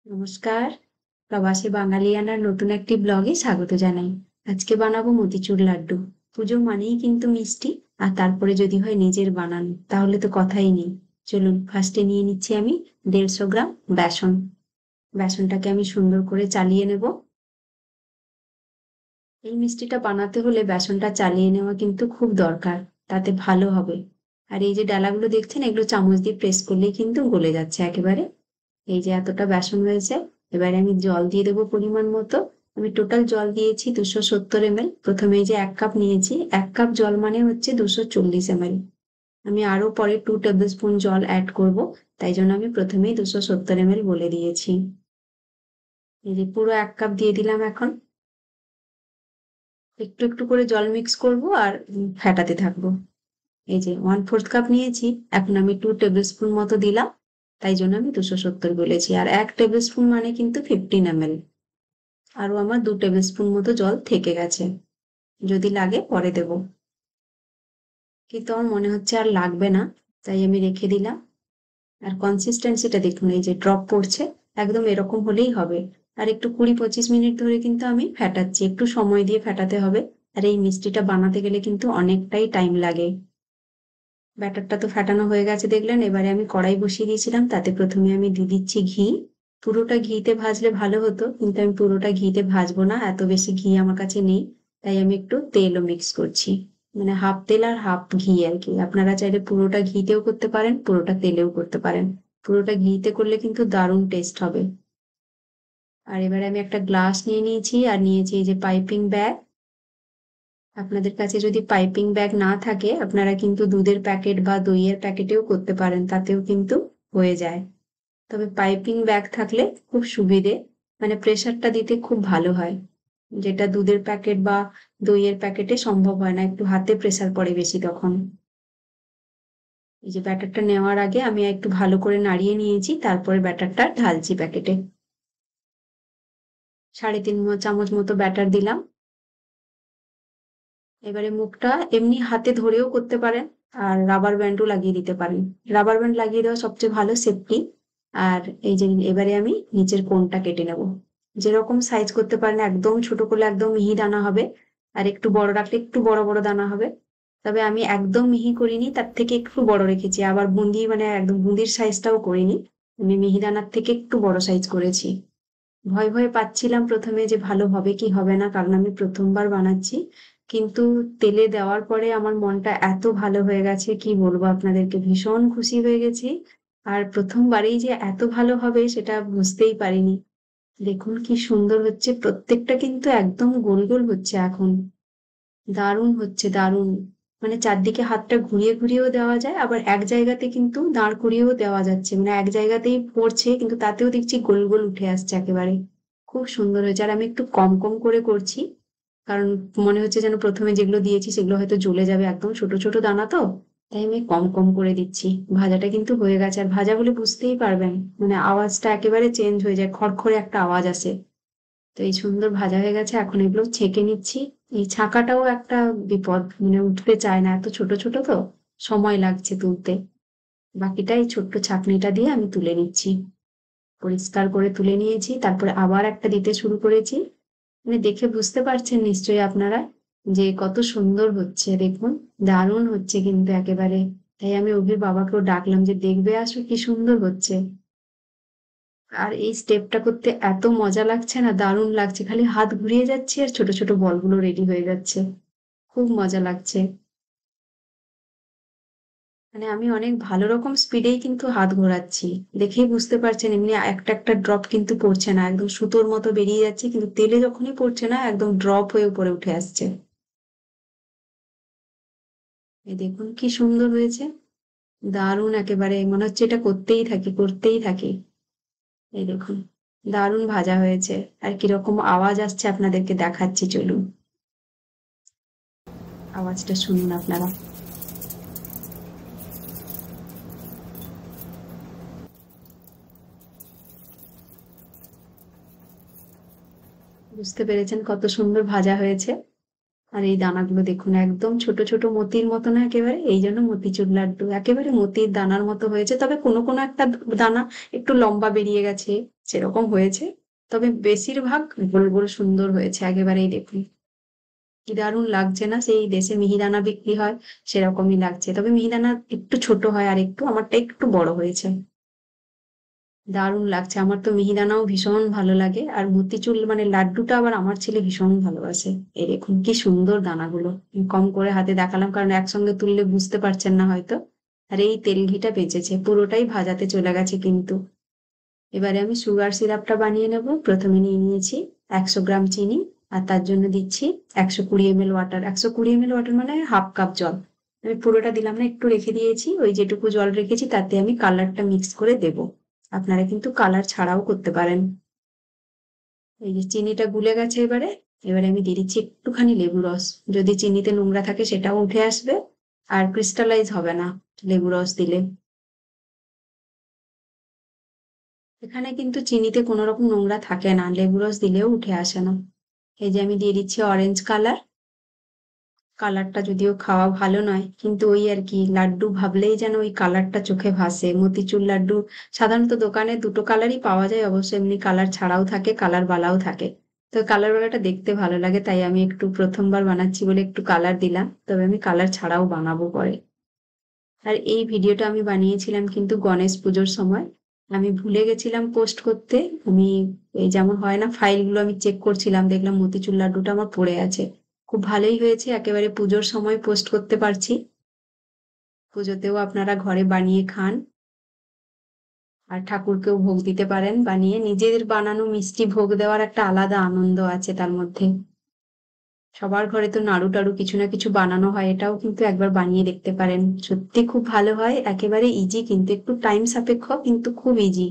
নমস্কার। প্রবাসী বাঙালিয়ানার নতুন একটি ব্লগে স্বাগত জানাই। আজকে বানাবো মতিচুর লাড্ডু। পুজো মানেই কিন্তু মিষ্টি, আর তারপরে যদি হয় নিজের বানানো, তাহলে তো কথাই নেই। চলুন ফার্স্টে নিয়ে নিচ্ছি আমি 150 গ্রাম বেসন। বেসনটাকে আমি সুন্দর করে চালিয়ে নেব। এই মিষ্টিটা বানাতে হলে বেসনটা চালিয়ে নেওয়া কিন্তু খুব দরকার, তাতে ভালো হবে। আর এই যে ডালাগুলো দেখছেন, এগুলো চামচ দিয়ে প্রেস করলেই কিন্তু গলে যাচ্ছে একেবারে। এই যে এতটা বেসন হয়েছে। এবারে আমি জল দিয়ে দেবো পরিমাণ মতো। আমি টোটাল জল দিয়েছি 270 ml। প্রথমে এই যে 1 কাপ নিয়েছি, 1 কাপ জল মানে হচ্ছে 240 ml। আমি আরো পরে 2 টেবিল স্পুন জল অ্যাড করব, তাই জন্য আমি প্রথমেই 270 ml বলে দিয়েছি। এই যে পুরো 1 কাপ দিয়ে দিলাম। এখন একটু একটু করে জল মিক্স করব আর ফেটাতে থাকবো। এই যে 1/4 কাপ নিয়েছি, এখন আমি 2 টেবিল স্পুন মতো দিলাম, তাই জন্য আমি 270 বলেছি। আর 1 টেবিল স্পুন মানে কিন্তু 15 ml। আরো আমার 2 টেবিল স্পুন মতো জল থেকে গেছে, যদি লাগে পরে দেব। কিন্তু আমার মনে হচ্ছে আর লাগবে না, তাই আমি রেখে দিলাম। আর কনসিস্টেন্সিটা দেখুন, এই যে ড্রপ পড়ছে, একদম এরকম হলেই হবে। আর একটু 20-25 মিনিট ধরে কিন্তু আমি ফেটাচ্ছি, একটু সময় দিয়ে ফেটাতে হবে। আর এই মিষ্টিটা বানাতে গেলে কিন্তু অনেকটাই টাইম লাগে। ব্যাটারটা তো ফেটানো হয়ে গেছে দেখলেন। এবারে আমি কড়াই বসিয়ে দিয়েছিলাম, তাতে প্রথমে আমি দিয়ে দিচ্ছি ঘি। পুরোটা ঘিতে ভাজলে ভালো হতো, কিন্তু আমি পুরোটা ঘিতে ভাজবো না, এত বেশি ঘি আমার কাছে নেই। তাই আমি একটু তেলও মিক্স করছি, মানে হাফ তেল আর হাফ ঘি আর কি। আপনারা চাইলে পুরোটা ঘিতেও করতে পারেন, পুরোটা তেলেও করতে পারেন। পুরোটা ঘিতে করলে কিন্তু দারুণ টেস্ট হবে। আর এবারে আমি একটা গ্লাস নিয়ে নিয়েছি, আর নিয়েছি এই যে পাইপিং ব্যাগ। আপনাদের কাছে যদি পাইপিং ব্যাগ না থাকে, আপনারা কিন্তু দুধের প্যাকেট বা দইয়ের প্যাকেটেও করতে পারেন, তাতেও কিন্তু হয়ে যায়। তবে পাইপিং ব্যাগ থাকলে খুব সুবিধে, মানে প্রেসারটা দিতে খুব ভালো হয়, যেটা দুধের প্যাকেট বা দইয়ের প্যাকেটে সম্ভব হয় না, একটু হাতে প্রেসার পড়ে বেশি তখন। এই যে ব্যাটারটা নেওয়ার আগে আমি একটু ভালো করে নাড়িয়ে নিয়েছি, তারপরে ব্যাটারটা ঢালছি প্যাকেটে। 3.5 চামচ মতো ব্যাটার দিলাম। এবারে মুখটা এমনি হাতে ধরেও করতে পারেন, আর রাবার ব্যান্ডও লাগিয়ে দিতে পারেন। রাবার ব্যান্ড লাগিয়ে দেওয়া সবচেয়ে ভালো, সেফটি। আর এই যে এবারে আমি নিচের কোণটা কেটে নেব। যেরকম সাইজ করতে পারেন, একদম ছোট করলে একদম মিহি দানা হবে, আর একটু বড় রাখলে একটু বড় বড় দানা হবে। তবে আমি একদম মিহি করিনি, তার থেকে একটু বড় রেখেছি। আবার বুন্দি মানে একদম বুন্দির সাইজটাও করিনি, আমি মিহিদানার থেকে একটু বড় সাইজ করেছি। ভয় ভয় পাচ্ছিলাম প্রথমে যে ভালো হবে কি হবে না, কারণ আমি প্রথমবার বানাচ্ছি। কিন্তু তেলে দেওয়ার পরে আমার মনটা এত ভালো হয়ে গেছে, কি বলবো আপনাদেরকে, ভীষণ খুশি হয়ে গেছি। আর প্রথমবারেই যে এত ভালো হবে সেটা বুঝতেই পারিনি। দেখুন কি সুন্দর হচ্ছে, প্রত্যেকটা কিন্তু একদম গোল গোল হচ্ছে এখন। দারুণ হচ্ছে, দারুণ। মানে চারদিকে হাতটা ঘুরিয়ে ঘুরিয়েও দেওয়া যায়, আবার এক জায়গাতে কিন্তু দাঁড় করিয়েও দেওয়া যাচ্ছে, মানে এক জায়গাতেই পড়ছে কিন্তু তাতেও দেখছি গোল গোল উঠে আসছে একেবারে। খুব সুন্দর হয়েছে। আর আমি একটু কম কম করে করছি, কারণ মনে হচ্ছে যেন প্রথমে যেগুলো দিয়েছি সেগুলো হয়তো জ্বলে যাবে, একদম ছোট ছোট দানা তো। তাই আমি কম কম করে দিচ্ছি। ভাজাটা কিন্তু হয়ে গেছে, আর ভাজা হলে বুঝতেই পারবেন, মানে আওয়াজটা একেবারে চেঞ্জ হয়ে যায়, খড়খড়ে একটা আওয়াজ আসে। তো এই সুন্দর ভাজা হয়ে গেছে, এখন এগুলো ছেঁকে নিচ্ছি। এই ছাঁকাটাও একটা বিপদ, মানে উঠতে চায় না, এত ছোট ছোট তো সময় লাগছে তুলতে। বাকিটা এই ছোট্ট ছাঁকনিটা দিয়ে আমি তুলে নিচ্ছি। পরিষ্কার করে তুলে নিয়েছি, তারপরে আবার একটা দিতে শুরু করেছি। মানে দেখে বুঝতে পারছেন নিশ্চয়ই আপনারা যে কত সুন্দর হচ্ছে, দেখুন দারুণ হচ্ছে কিন্তু একেবারে। তাই আমি অভির বাবাকেও ডাকলাম যে দেখবে আসো কি সুন্দর হচ্ছে। আর এই স্টেপটা করতে এত মজা লাগছে না, দারুণ লাগছে, খালি হাত ঘুরিয়ে যাচ্ছে আর ছোট ছোট বলগুলো রেডি হয়ে যাচ্ছে। খুব মজা লাগছে। মানে আমি অনেক ভালো রকম স্পিডেই কিন্তু হাত ঘোরাচ্ছি, দেখেই বুঝতে পারছেন। এমনি একটা একটা ড্রপ কিন্তু পড়ছে না, একদম সুতোর মতো বেরিয়ে যাচ্ছে, কিন্তু তেলে যখনই পড়ছে না একদম ড্রপ হয়ে উপরে উঠে আসছে। এই দেখুন কি সুন্দর হয়েছে, দারুণ একেবারে, মনে হচ্ছে এটা করতেই থাকি করতেই থাকি। এই দেখুন, দারুণ ভাজা হয়েছে। আর কিরকম আওয়াজ আসছে আপনাদেরকে দেখাচ্ছি, চলুন আওয়াজটা শুনুন আপনারা। বুঝতে পেরেছেন কত সুন্দর ভাজা হয়েছে। আর এই দানাগুলো দেখুন একদম ছোট ছোট মতির মতো না একেবারে, এই জন্য মতিচুর লাড্ডু একেবারে মতির দানার মতো হয়েছে। তবে কোনো কোনো একটা দানা একটু লম্বা বেরিয়ে গেছে, সেরকম হয়েছে। তবে বেশিরভাগ গোল গোল সুন্দর হয়েছে একেবারেই। দেখুন কি দারুণ লাগছে না, সেই দেশে মিহিদানা বিক্রি হয় সেরকমই লাগছে, তবে মিহিদানা একটু ছোট হয় আর একটু, আমারটা একটু বড় হয়েছে। দারুণ লাগছে, আমার তো মিহিদানাও ভীষণ ভালো লাগে, আর মতিচুর মানে লাড্ডুটা আবার আমার ছেলে ভীষণ ভালোবাসে। এই দেখুন কি সুন্দর দানাগুলো, কম করে হাতে দেখালাম কারণ একসঙ্গে তুললে বুঝতে পারছেন না হয়তো। আর এই তেল ঘিটা বেঁচেছে, পুরোটাই ভাজাতে চলে গেছে কিন্তু। এবারে আমি সুগার সিরাপটা বানিয়ে নেব। প্রথমে নিয়ে নিয়েছি 100 গ্রাম চিনি, আর তার জন্য দিচ্ছি 120 ml ওয়াটার। 120 ml ওয়াটার মানে হাফ কাপ জল। আমি পুরোটা দিলাম না, একটু রেখে দিয়েছি, ওই যেটুকু জল রেখেছি তাতে আমি কালারটা মিক্স করে দেব। আপনারা কিন্তু কালার ছাড়াও করতে পারেন। এই যে চিনিটা গুলে গেছে, এবারে এবারে আমি দিয়ে দিচ্ছি একটুখানি লেবু রস। যদি চিনিতে নোংরা থাকে সেটাও উঠে আসবে, আর ক্রিস্টালাইজ হবে না লেবু রস দিলে। এখানে কিন্তু চিনিতে কোনো রকম নোংরা থাকে না, লেবু রস দিলেও উঠে আসে না। এই যে আমি দিয়ে দিচ্ছি অরেঞ্জ কালার। কালারটা যদিও খাওয়া ভালো নয়, কিন্তু ওই আর কি, লাড্ডু ভাবলেই যেন ওই কালারটা চোখে ভাসে। মতিচুর লাড্ডু সাধারণত দোকানে দুটো কালারই পাওয়া যায়, অবশ্য এমনি কালার ছাড়াও থাকে, কালার বালাও থাকে। তো কালার বালাটা দেখতে ভালো লাগে, তাই আমি একটু প্রথমবার বানাচ্ছি বলে একটু কালার দিলাম, তবে আমি কালার ছাড়াও বানাবো পরে। আর এই ভিডিওটা আমি বানিয়েছিলাম কিন্তু গণেশ পুজোর সময়। আমি ভুলে গেছিলাম পোস্ট করতে। আমি এই যেমন হয় না, ফাইলগুলো আমি চেক করছিলাম, দেখলাম মতিচুর লাড্ডুটা আমার পড়ে আছে। খুব ভালোই হয়েছে, একেবারে পুজোর সময় পোস্ট করতে পারছি। পুজোতেও আপনারা ঘরে বানিয়ে খান, আর ঠাকুরকেও ভোগ দিতে পারেন বানিয়ে। নিজেদের বানানো মিষ্টি ভোগ দেওয়ার একটা আলাদা আনন্দ আছে তার মধ্যে। সবার ঘরে তো নাড়ু টাড়ু কিছু না কিছু বানানো হয়, এটাও কিন্তু একবার বানিয়ে দেখতে পারেন, সত্যি খুব ভালো হয়। একেবারে ইজি, কিন্তু একটু টাইম সাপেক্ষ, কিন্তু খুব ইজি।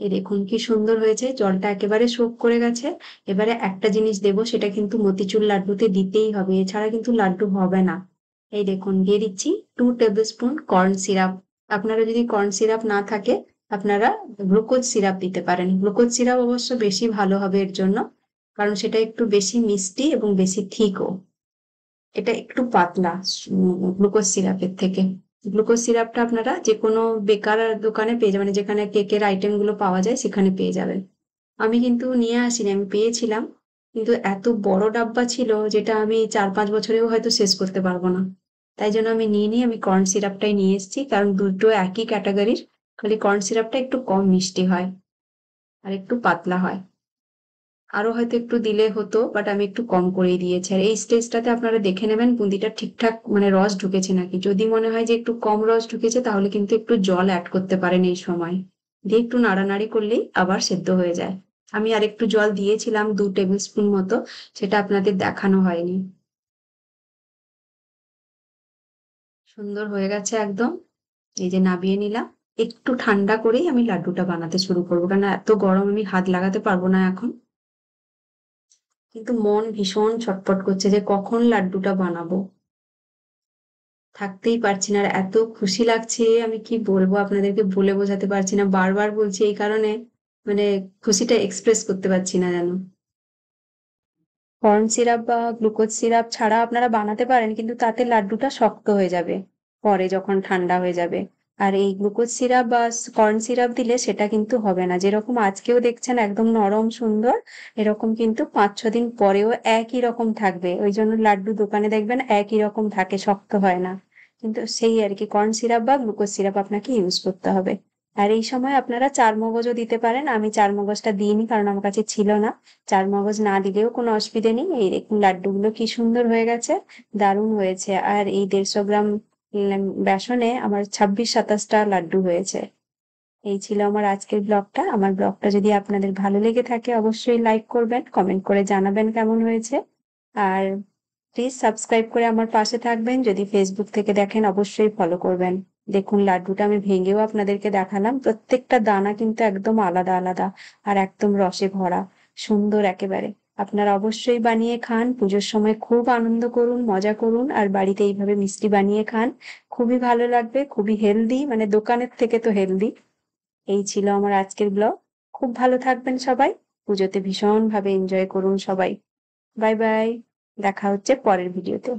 এই দেখুন কি সুন্দর হয়েছে, জলটা একেবারে সোক করে গেছে। এবারে একটা জিনিস দেব, সেটা কিন্তু মতিচুর লাড্ডুতে দিতেই হবে, এছাড়া কিন্তু লাড্ডু হবে না। এই দেখুন দিয়ে দিচ্ছি 2 টেবিল স্পুন কর্ন সিরাপ। আপনারা যদি কর্ন সিরাপ না থাকে, আপনারা গ্লুকোজ সিরাপ দিতে পারেন। গ্লুকোজ সিরাপ অবশ্য বেশি ভালো হবে এর জন্য, কারণ সেটা একটু বেশি মিষ্টি এবং বেশি থিকও। এটা একটু পাতলা গ্লুকোজ সিরাপের থেকে। গ্লুকোজ সিরাপটা আপনারা যে কোনো বেকার দোকানে পেয়ে যাবেন, মানে যেখানে কেকের আইটেম গুলো পাওয়া যায় সেখানে পেয়ে যাবেন। আমি কিন্তু নিয়ে আসিনি, আমি পেয়েছিলাম, কিন্তু এত বড় ডাব্বা ছিল যেটা আমি 4-5 বছরেও হয়তো শেষ করতে পারবো না। তাই জন্য আমি নিয়ে নিই, আমি কর্ন সিরাপটাই নিয়ে এসেছি, কারণ দুটো একই ক্যাটাগরির, খালি কর্ন সিরাপটা একটু কম মিষ্টি হয় আর একটু পাতলা হয়। আরো হয়তো একটু দিলে হতো, বাট আমি একটু কম করেই দিয়েছি। আর এই স্টেজটাতে আপনারা দেখে নেবেন বুন্দিটা ঠিকঠাক মানে রস ঢুকেছে নাকি। যদি মনে হয় যে একটু কম রস ঢুকেছে, তাহলে কিন্তু একটু জল অ্যাড করতে পারেন এই সময়, দিয়ে একটু নাড়ানাড়ি করলেই আবার সেদ্ধ হয়ে যায়। আমি আর একটু জল দিয়েছিলাম 2 টেবিল স্পুন মতো, সেটা আপনাদের দেখানো হয়নি। সুন্দর হয়ে গেছে একদম। এই যে নামিয়ে নিলাম, একটু ঠান্ডা করেই আমি লাড্ডুটা বানাতে শুরু করবো, কারণ এত গরম আমি হাত লাগাতে পারবো না এখন। কিন্তু মন ভীষণ ছটফট করছে যে কখন লাড্ডুটা বানাবো, থাকতেই পারছি না। আর এত খুশি লাগছে, আমি কি বলবো আপনাদেরকে, বলে বোঝাতে পারছি না। বারবার বলছি এই কারণে, মানে খুশিটা এক্সপ্রেস করতে পারছি না যেন। কর্ন সিরাপ বা গ্লুকোজ সিরাপ ছাড়া আপনারা বানাতে পারেন, কিন্তু তাতে লাড্ডুটা শক্ত হয়ে যাবে পরে যখন ঠান্ডা হয়ে যাবে। আর এই গ্লুকোজ সিরাপ বা কর্ন সিরাপ দিলে সেটা কিন্তু হবে না। যেরকম আজকেও দেখছেন একদম নরম সুন্দর, এরকম কিন্তু 5-6 দিন পরেও একই রকম থাকবে। ওই জন্য লাড্ডু দোকানে দেখবেন একই রকম থাকে, শক্ত হয় না। কিন্তু সেই আর কি, কর্ন সিরাপ বা গ্লুকোজ সিরাপ আপনাকে ইউজ করতে হবে। আর এই সময় আপনারা চারমগজও দিতে পারেন, আমি চারমগজটা দিইনি কারণ আমার কাছে ছিল না। চারমগজ না দিলেও কোনো অসুবিধে নেই। এই দেখুন লাড্ডুগুলো কি সুন্দর হয়ে গেছে, দারুণ হয়েছে। আর এই 150 গ্রাম বেসনে আমার 26-27টা লাড্ডু হয়েছে। এই ছিল আমার আজকের ব্লগটা। আমার ব্লগটা যদি আপনাদের ভালো লেগে থাকে, অবশ্যই লাইক করবেন, কমেন্ট করে জানাবেন কেমন হয়েছে। আর প্লিজ সাবস্ক্রাইব করে আমার পাশে থাকবেন। যদি ফেসবুক থেকে দেখেন অবশ্যই ফলো করবেন। দেখুন লাড্ডুটা আমি ভেঙেও আপনাদেরকে দেখালাম, প্রত্যেকটা দানা কিন্তু একদম আলাদা আলাদা, আর একদম রসে ভরা, সুন্দর একেবারে। আপনারা অবশ্যই বানিয়ে খান, পুজোর সময় খুব আনন্দ করুন, মজা করুন, আর বাড়িতে এইভাবে মিষ্টি বানিয়ে খান। খুবই ভালো লাগবে, খুবই হেলদি, মানে দোকানের থেকে তো হেলদি। এই ছিল আমার আজকের ব্লগ। খুব ভালো থাকবেন সবাই, পুজোতে ভীষণ ভাবে এনজয় করুন সবাই। Bye bye. দেখা হচ্ছে পরের ভিডিওতে।